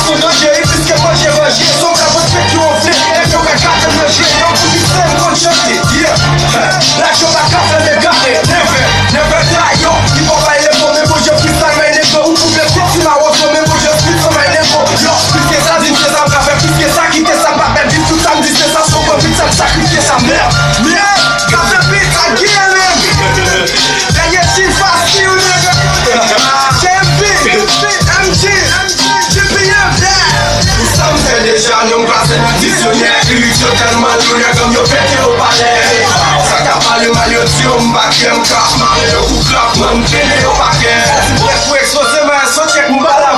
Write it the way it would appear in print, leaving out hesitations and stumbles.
są dodzie i wszystkie wozie wozie. Sąka podświetliło w rytmie, jak ciąga katem na ziemię. Drugi sen włączony, Lacio na kafę, nie gady, never die, yo. I powajle, bo my poziom freestyle, bo upugle piecy mało, co my poziom freestyle, bo yo. Wszystkie zrazy, nie sam kawę, wszystkie saki, te sam babę, więc tu sam, gdzieś te sam szokłem, więc sam szachy, nie sam nie, kafę pizza, gielem. Ja nie ci fascił, nigga. MG, sam zaniesianią klasę, wizjoniery, ten malunek, on ją pięknie opalę. Zakapali maliocją, bakiem, kraf, mamy roku klap, mam tyle opakie. Jak słoce, ma socie, jak mbala.